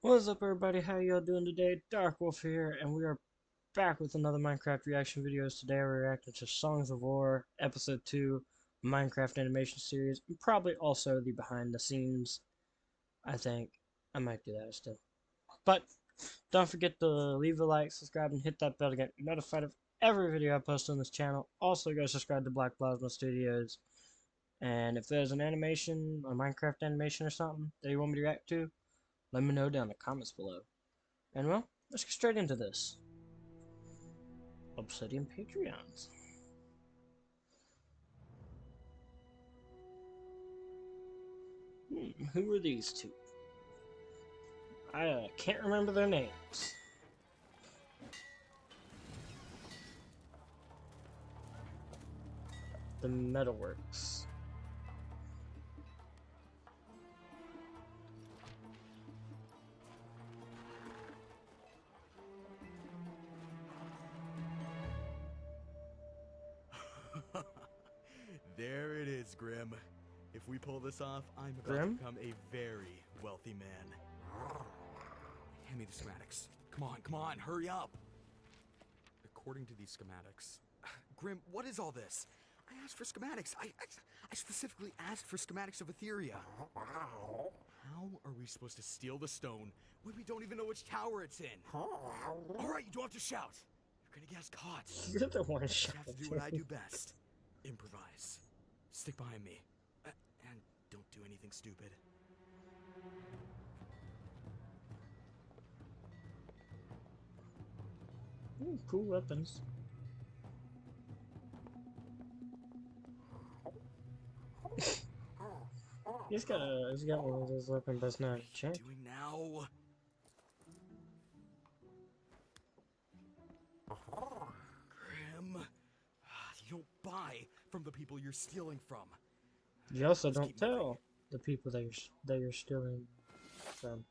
What's up, everybody? How y'all doing today? Dark Wolf here, and we are back with another Minecraft reaction videos. Today we're reacting to Songs of War, Episode 2, Minecraft animation series, and probably also the behind the scenes. I think I might do that still. But don't forget to leave a like, subscribe, and hit that bell to get notified of every video I post on this channel. Also, go subscribe to Black Plasma Studios. And if there's an animation, a Minecraft animation or something that you want me to react to, let me know down in the comments below. And well, let's get straight into this. Obsidian Patreons. Who are these two? I can't remember their names. The Metalworks. There it is, Grim. If we pull this off, I'm about Grim? to become a very wealthy man. Hand me the schematics. Come on, hurry up. According to these schematics... Grim, what is all this? I asked for schematics. I specifically asked for schematics of Etheria. How are we supposed to steal the stone when we don't even know which tower it's in? Alright, you don't have to shout. You're gonna get us caught. You're the one You have to do what I shouting. do best. Improvise. Stick behind me. And don't do anything stupid. Ooh, cool weapons. He's got one of those weapons that's not a check. Doing now? Grim, you don't buy from the people you're stealing from. You also Let's don't keep moving. tell the people that you're stealing from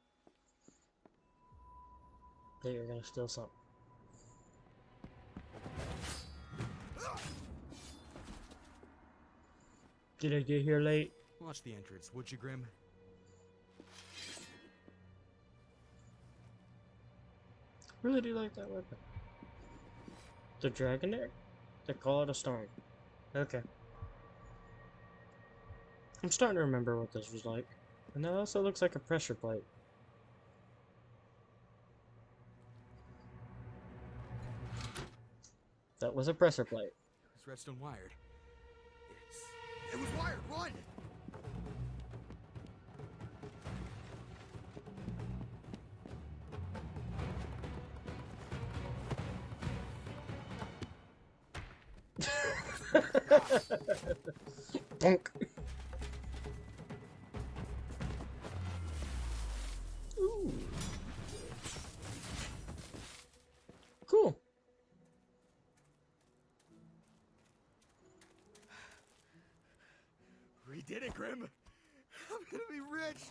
that you're gonna steal something. Did I get here late? Watch the entrance, would you, Grim? Really do like that weapon. The dragon egg? They call it a storm. Okay. I'm starting to remember what this was like. And that also looks like a pressure plate. That was a pressure plate. Is redstone wired? It was wired! Run! Bonk. Ooh. Cool. We did it, Grim! I'm gonna be rich!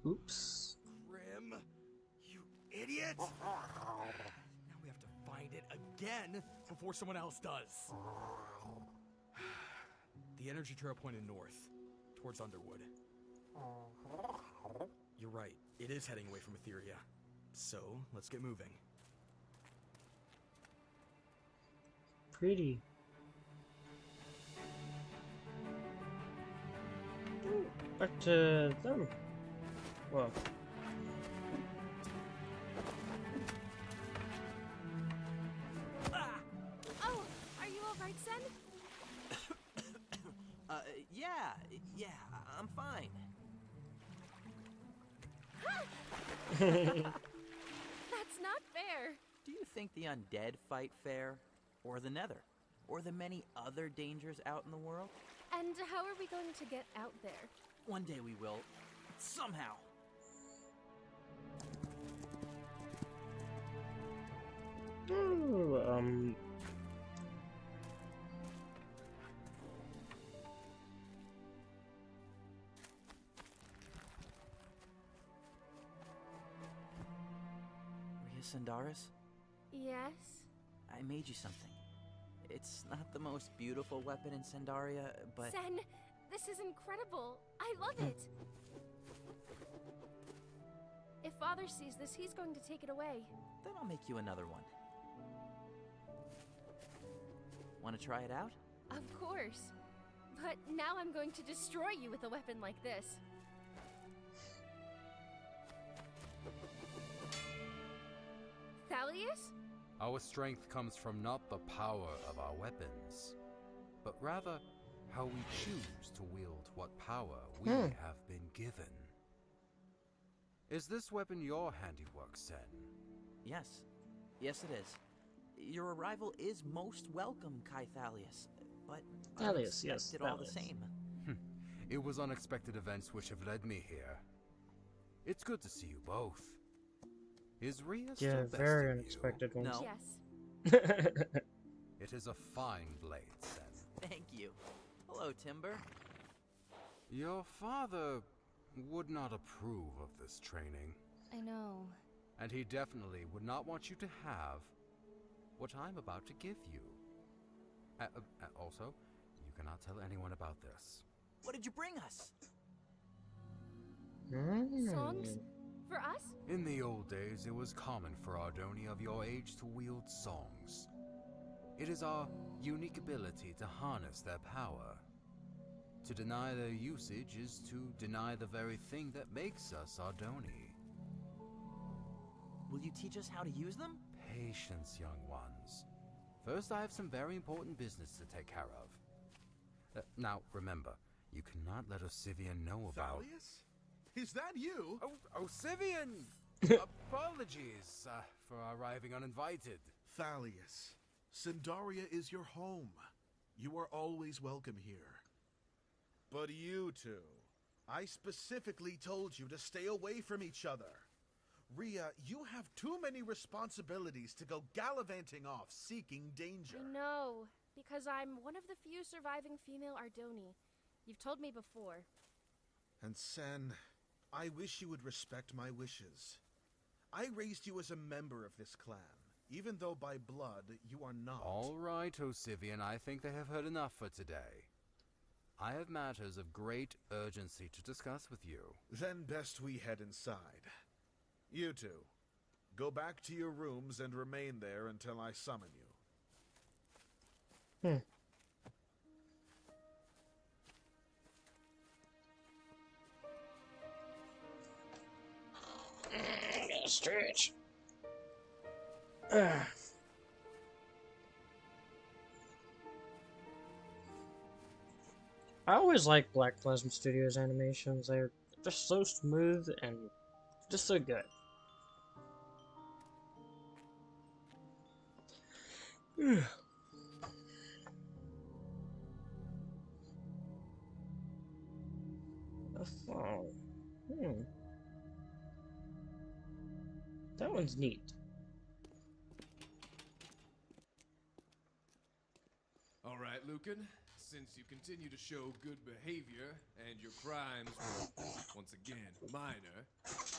Oops. Grim, you idiot! Now we have to find it again before someone else does. The energy trail pointed north, towards Underwood. You're right, it is heading away from Etheria. So, let's get moving. Pretty. Ooh, back to them. Well. Oh, are you alright, Sen? Yeah, I'm fine. That's not fair. Do you think the undead fight fair? Or the nether? Or the many other dangers out in the world? And how are we going to get out there? One day we will. Somehow. Ooh, Ria Sandaris, Yes? I made you something. It's not the most beautiful weapon in Sandaria, but... Sen, This is incredible. I love it. If Father sees this, he's going to take it away. Then I'll make you another one. Want to try it out? Of course. But now I'm going to destroy you with a weapon like this. Thalius? Our strength comes from not the power of our weapons, but rather how we choose to wield what power we have been given. Is this weapon your handiwork, Sen? Yes. Yes, it is. Your arrival is most welcome, Kai Thalius. But Thalius, yes, unexpected all the Thalius. same. It was unexpected events which have led me here. It's good to see you both. Is Rhea still Yeah, best very in you? unexpected ones. No. Yes. It is a fine blade, Sen. Thank you. Hello, Timber. Your father would not approve of this training, I know. and he definitely would not want you to have what I'm about to give you. Also, you cannot tell anyone about this. What did you bring us? Songs? For us? In the old days, it was common for Ardoni of your age to wield songs. It is our unique ability to harness their power. To deny their usage is to deny the very thing that makes us Ardoni. Will you teach us how to use them? Patience, young ones. First, I have some very important business to take care of. Now, remember, you cannot let Osivian know about... Thalius? Is that you? Oh, Osivian! Apologies for arriving uninvited. Thalius, Sindaria is your home. You are always welcome here. But you two, I specifically told you to stay away from each other. Rhea, you have too many responsibilities to go gallivanting off seeking danger. I know. Because I'm one of the few surviving female Ardoni. You've told me before. And Sen, I wish you would respect my wishes. I raised you as a member of this clan, even though by blood you are not. All right, Osivian, I think they have heard enough for today. I have matters of great urgency to discuss with you. Then best we head inside. You two, go back to your rooms and remain there until I summon you. Gotta stretch. I always like Black Plasma Studios animations. They're just so smooth and just so good. A phone. That one's neat. All right, Lucan. Since you continue to show good behavior and your crimes were, once again, minor,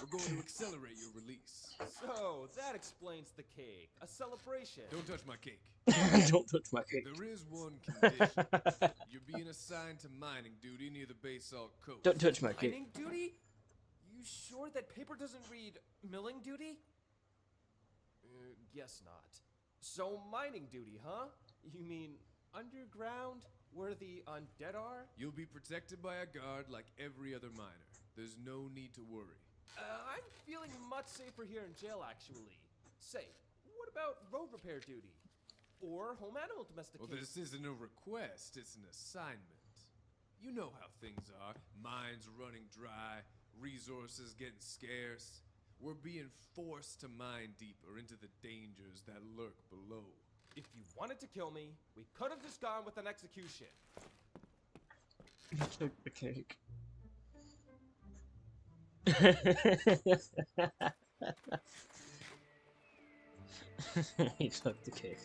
we're going to accelerate your release. So, that explains the cake. A celebration. Don't touch my cake. Don't touch my cake. There is one condition. You're being assigned to mining duty near the Basalt Coast. Don't touch my cake. Mining duty? You sure that paper doesn't read milling duty? Guess not. So, mining duty, huh? You mean underground, where the undead are? You'll be protected by a guard like every other miner. There's no need to worry. I'm feeling much safer here in jail, actually. Say, what about road repair duty? Or home animal Well, domestication? this isn't a request, it's an assignment. You know how things are. Mines running dry, resources getting scarce. We're being forced to mine deeper into the dangers that lurk below. If you wanted to kill me, we could have just gone with an execution. He took the cake. He took the cake.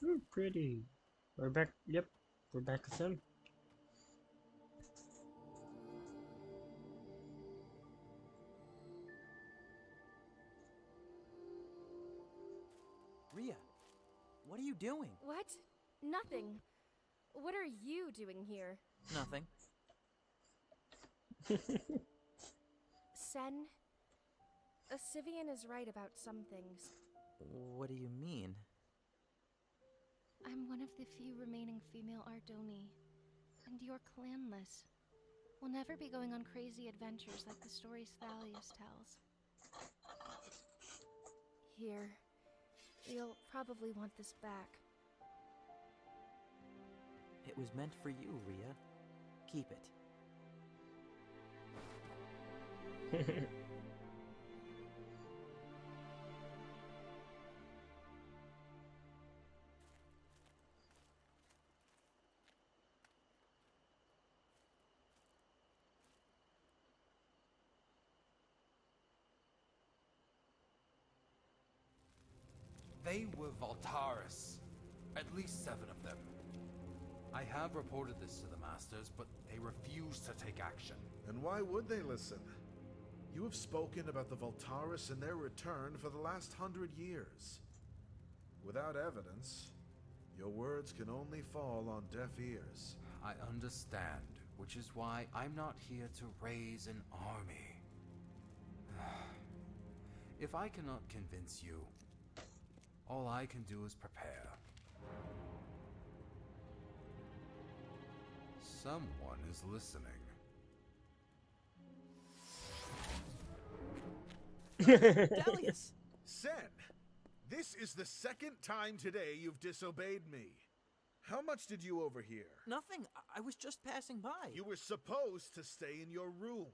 Ooh, pretty. We're back. Yep, we're back with him. Rhea, what are you doing? What? Nothing. What are you doing here? Nothing. Sen, Sivian is right about some things. What do you mean? I'm one of the few remaining female Ardoni, and you're clanless. We'll never be going on crazy adventures like the stories Thalius tells. Here, you'll probably want this back. It was meant for you, Rhea. Keep it. They were Voltaris. At least 7 of them. I have reported this to the Masters, but they refuse to take action. And why would they listen? You have spoken about the Voltaris and their return for the last 100 years. Without evidence, your words can only fall on deaf ears. I understand, which is why I'm not here to raise an army. If I cannot convince you, all I can do is prepare. Someone is listening. Thalius! Sen, this is the second time today you've disobeyed me. How much did you overhear? Nothing. I was just passing by. You were supposed to stay in your room.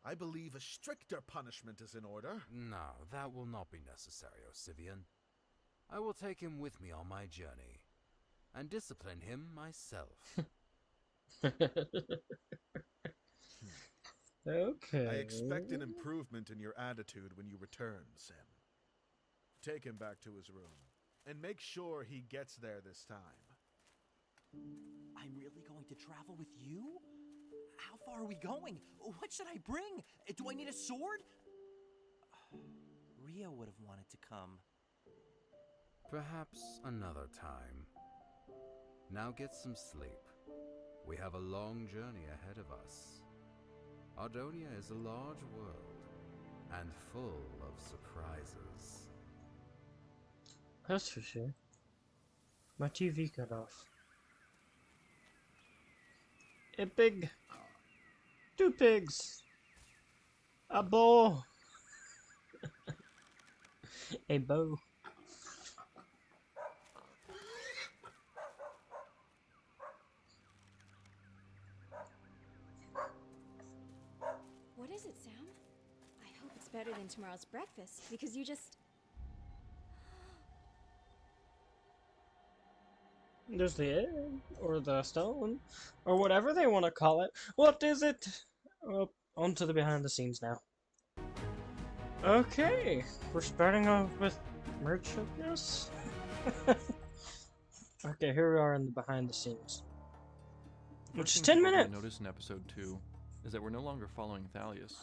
I believe a stricter punishment is in order. No, that will not be necessary, Osivian. I will take him with me on my journey, and discipline him myself. Okay. I expect an improvement in your attitude when you return, Sen. Take him back to his room, and make sure he gets there this time. I'm really going to travel with you? How far are we going? What should I bring? Do I need a sword? Rhea would have wanted to come. Perhaps another time. Now get some sleep. We have a long journey ahead of us. Ardonia is a large world, and full of surprises. That's for sure. My TV cut off. A pig. 2 pigs. A bow. A bow. What is it, Sam? I hope it's better than tomorrow's breakfast, because you just... There's the egg, or the stone, or whatever they want to call it. What is it? Oh, on to the behind the scenes now. Okay, we're starting off with merchandise. Okay, here we are in the behind the scenes. Which is 10 minutes! Notice in episode 2 is that we're no longer following Thalius.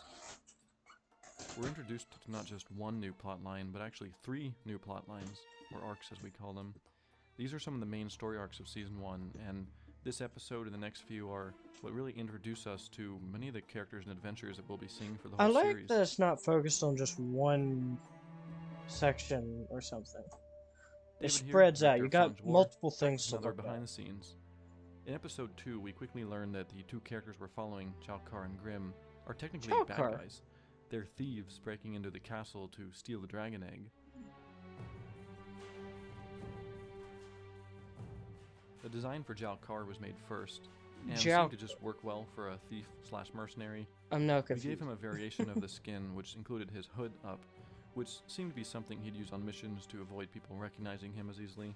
We're introduced to not just one new plot line, but actually 3 new plot lines, or arcs as we call them. These are some of the main story arcs of Season 1, and this episode and the next few are what really introduce us to many of the characters and adventures that we'll be seeing for the whole I like series. that it's not focused on just one section or something. It David here, spreads out. director You of got Songs of War, multiple things to another look behind at. the scenes. In episode 2, we quickly learn that the 2 characters we're following, Jalkar and Grim, are technically bad Jalkar? guys. They're thieves breaking into the castle to steal the dragon egg. The design for Jalkar was made first, and seemed to just work well for a thief/mercenary. I'm now We confused. gave him a variation of the skin, which included his hood up, which seemed to be something he'd use on missions to avoid people recognizing him as easily.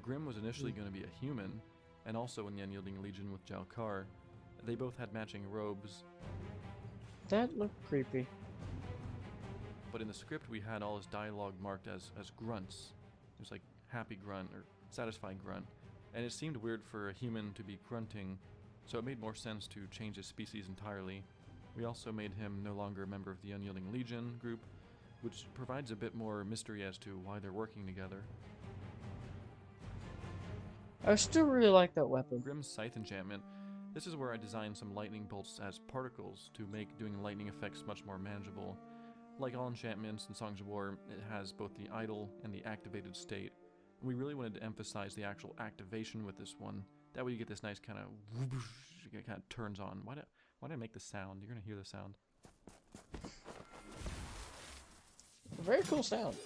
Grim was initially going to be a human, and also in the Unyielding Legion with Jalkar. They both had matching robes, That looked creepy. but in the script we had all his dialogue marked as grunts. It was like happy grunt or satisfied grunt, and it seemed weird for a human to be grunting, so it made more sense to change his species entirely. We also made him no longer a member of the Unyielding Legion group, which provides a bit more mystery as to why they're working together. I still really like that weapon. Grimm's Scythe enchantment. This is where I designed some lightning bolts as particles to make doing lightning effects much more manageable. Like all enchantments in Songs of War, it has both the idle and the activated state. We really wanted to emphasize the actual activation with this one. That way you get this nice kind of whoosh, it kind of turns on. Why did I make the sound? You're gonna hear the sound. Very cool sound.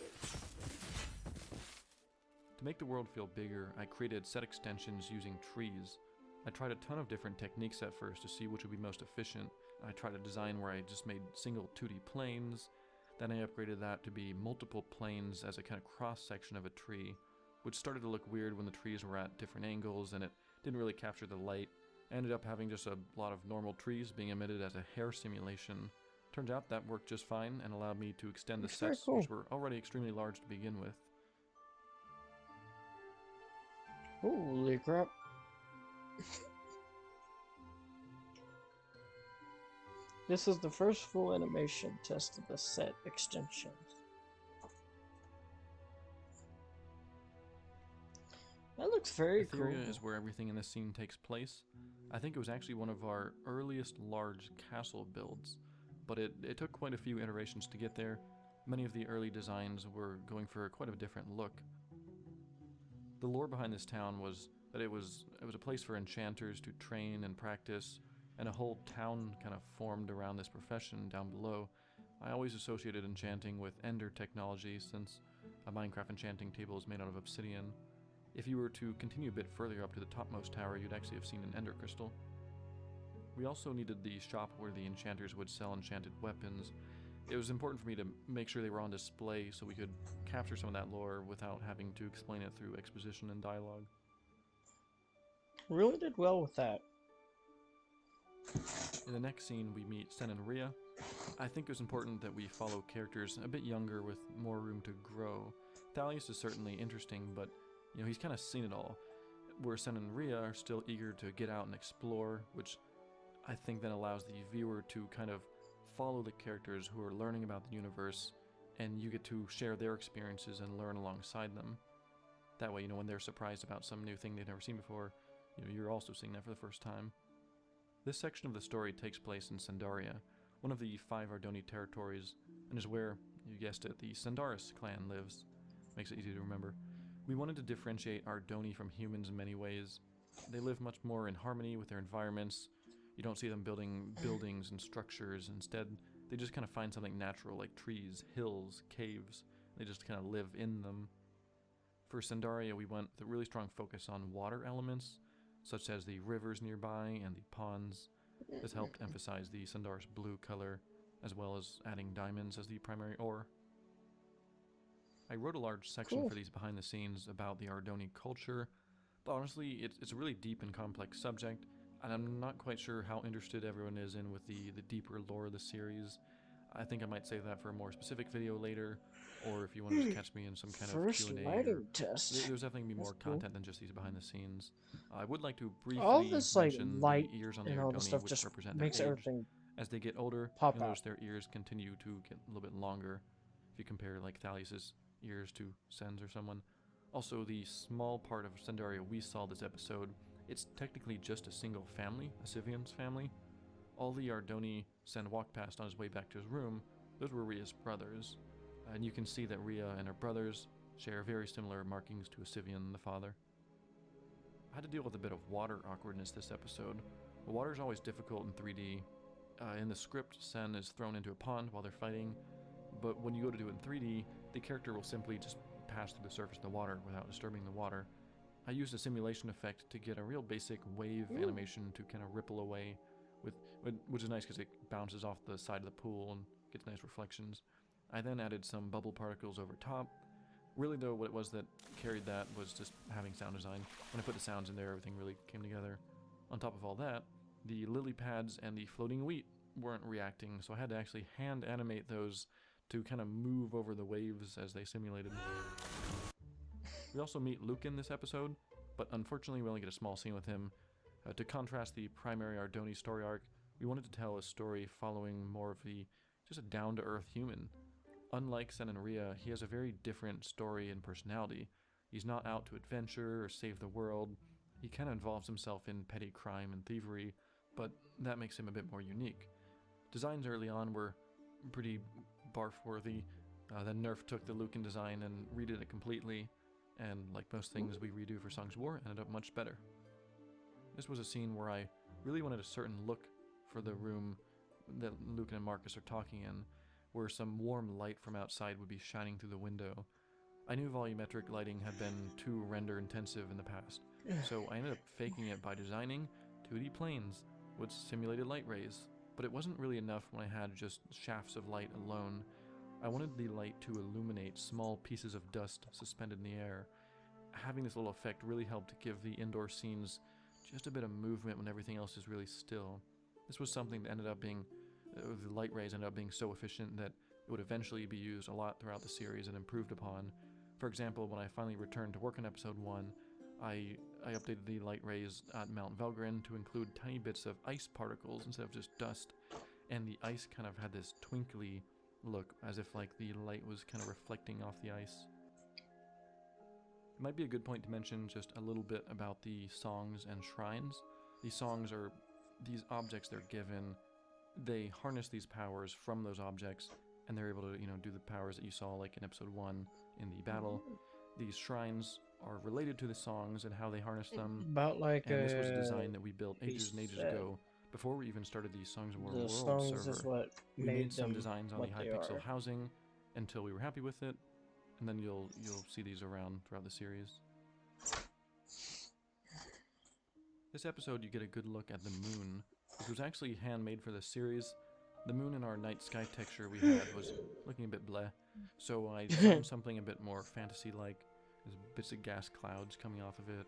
To make the world feel bigger, I created set extensions using trees. I tried a ton of different techniques at first to see which would be most efficient. I tried a design where I just made single 2D planes, then I upgraded that to be multiple planes as a kind of cross-section of a tree, which started to look weird when the trees were at different angles and it didn't really capture the light. I ended up having just a lot of normal trees being emitted as a hair simulation. Turns out that worked just fine and allowed me to extend the That's very sets, cool. which were already extremely large to begin with. Holy crap. This is the first full animation test of the set extensions. That looks very cool. Etheria is where everything in this scene takes place. I think it was actually one of our earliest large castle builds, but it took quite a few iterations to get there. Many of the early designs were going for quite a different look. The lore behind this town was that it was a place for enchanters to train and practice, and a whole town kind of formed around this profession down below. I always associated enchanting with Ender technology, since a Minecraft enchanting table is made out of obsidian. If you were to continue a bit further up to the topmost tower, you'd actually have seen an Ender crystal. We also needed the shop where the enchanters would sell enchanted weapons. It was important for me to make sure they were on display so we could capture some of that lore without having to explain it through exposition and dialogue. Really did well with that. In the next scene, we meet Sen and Rhea. I think it was important that we follow characters a bit younger with more room to grow. Thalius is certainly interesting, but he's kind of seen it all. Where Sen and Rhea are still eager to get out and explore, which I think then allows the viewer to kind of follow the characters who are learning about the universe, and you get to share their experiences and learn alongside them. That way, when they're surprised about some new thing they've never seen before, you're also seeing that for the first time. This section of the story takes place in Sandaria, one of the 5 Ardoni territories, and is where, you guessed it, the Sandaris clan lives. Makes it easy to remember. We wanted to differentiate Ardoni from humans in many ways. They live much more in harmony with their environments. You don't see them building buildings and structures. Instead, they just kind of find something natural like trees, hills, caves. They just kind of live in them. For Sandaria, we went with a really strong focus on water elements, such as the rivers nearby and the ponds. This helped emphasize the Sandaris blue color, as well as adding diamonds as the primary ore. I wrote a large section for these behind the scenes about the Ardoni culture, but honestly, it's a really deep and complex subject, and I'm not quite sure how interested everyone is in with the deeper lore of the series. I think I might save that for a more specific video later, or if you want to just catch me in some kind of Q&A. Lighting test. There's definitely going to be more That's cool. content than just these behind the scenes. I would like to briefly All this mention light the ears on the and all the Ardoni, stuff which just represent makes their age. everything As they get older, pop you'll out. notice their ears continue to get a little bit longer, if you compare like Thalius's ears to Sen's or someone. Also, the small part of Sandaria we saw this episode, it's technically just a single family, a Sivian's family. All the Ardoni Sen walked past on his way back to his room, those were Rhea's brothers. And you can see that Rhea and her brothers share very similar markings to a Sivian, the father. I had to deal with a bit of water awkwardness this episode. The water is always difficult in 3D. In the script, Sen is thrown into a pond while they're fighting, but when you go to do it in 3D, the character will simply just pass through the surface of the water without disturbing the water. I used a simulation effect to get a real basic wave animation to kind of ripple away, which is nice because it bounces off the side of the pool and gets nice reflections. I then added some bubble particles over top. Really though, what it was that carried that was just having sound design. When I put the sounds in there, everything really came together. On top of all that, the lily pads and the floating wheat weren't reacting, so I had to actually hand animate those to kind of move over the waves as they simulated. We also meet Luke in this episode, but unfortunately we only get a small scene with him. To contrast the primary Ardoni story arc, we wanted to tell a story following more of just a down-to-earth human. Unlike Sen and Ria, he has a very different story and personality. He's not out to adventure or save the world. He kind of involves himself in petty crime and thievery, but that makes him a bit more unique. Designs early on were pretty barf-worthy. Then Nerf took the Lucan design and redid it completely, and like most things we redo for Songs of War, ended up much better. This was a scene where I really wanted a certain look for the room that Lucan and Marcus are talking in, where some warm light from outside would be shining through the window. I knew volumetric lighting had been too render intensive in the past, so I ended up faking it by designing 2D planes with simulated light rays, but it wasn't really enough when I had just shafts of light alone. I wanted the light to illuminate small pieces of dust suspended in the air. Having this little effect really helped give the indoor scenes just a bit of movement when everything else is really still. This was something that ended up being, the light rays ended up being so efficient that it would eventually be used a lot throughout the series and improved upon. For example, when I finally returned to work on episode 1, I updated the light rays at Mount Velgrin to include tiny bits of ice particles instead of just dust, and the ice kind of had this twinkly look, as if like the light was kind of reflecting off the ice. It might be a good point to mention just a little bit about the songs and shrines. These songs are these objects they're given. They harness these powers from those objects, and they're able to, do the powers that you saw like in episode 1 in the battle. These shrines are related to the songs and how they harness them. About like and this was a design that we built ages and ages ago, before we even started the Songs of War the World songs server. is what We made made some them designs on what the they Hypixel are. housing until we were happy with it, and then you'll see these around throughout the series. This episode you get a good look at the moon, which was actually handmade for the series. The moon in our night sky texture we had was looking a bit bleh, so I designed something a bit more fantasy-like. There's bits of gas clouds coming off of it.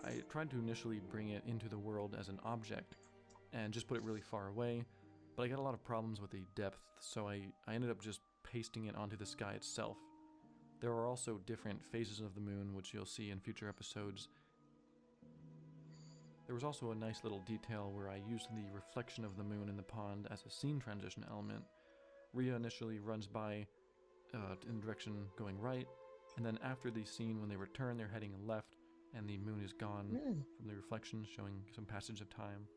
I tried to initially bring it into the world as an object and just put it really far away, but I got a lot of problems with the depth, so I ended up just pasting it onto the sky itself. There are also different phases of the moon, which you'll see in future episodes. There was also a nice little detail where I used the reflection of the moon in the pond as a scene transition element. Ria initially runs by in the direction going right, and then after the scene when they return they're heading left, and the moon is gone from the reflection, showing some passage of time.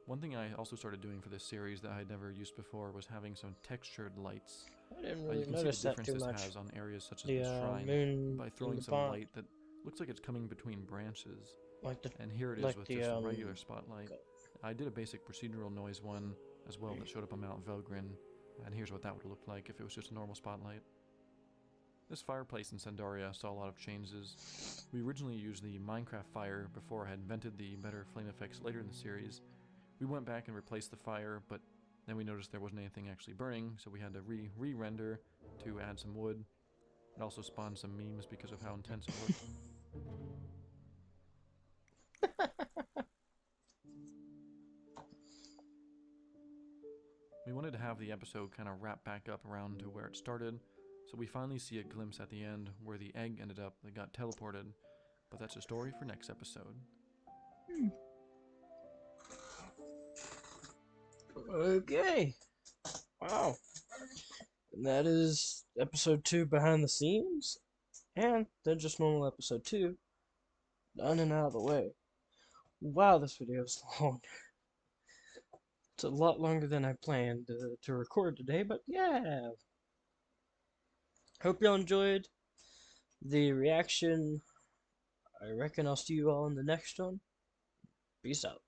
One thing I also started doing for this series that I had never used before was having some textured lights. I didn't You really can notice see the that difference too this much. has on areas such as The the shrine moon by in throwing the some pond. light that looks like it's coming between branches. Like the And here it is like with the, just a regular spotlight. I did a basic procedural noise one as well that showed up on Mount Velgrin, and here's what that would have looked like if it was just a normal spotlight. This fireplace in Sandaria saw a lot of changes. We originally used the Minecraft fire before I had invented the better flame effects later in the series. We went back and replaced the fire, but then we noticed there wasn't anything actually burning, so we had to re-render to add some wood. It also spawned some memes because of how intense it looked. We wanted to have the episode kind of wrap back up around to where it started, so we finally see a glimpse at the end where the egg ended up that got teleported, but that's a story for next episode. Okay. Wow. And that is episode 2 behind the scenes, and then just normal episode 2 done and out of the way. Wow, this video is long. It's a lot longer than I planned to record today, but yeah. Hope y'all enjoyed the reaction. I reckon I'll see you all in the next one. Peace out.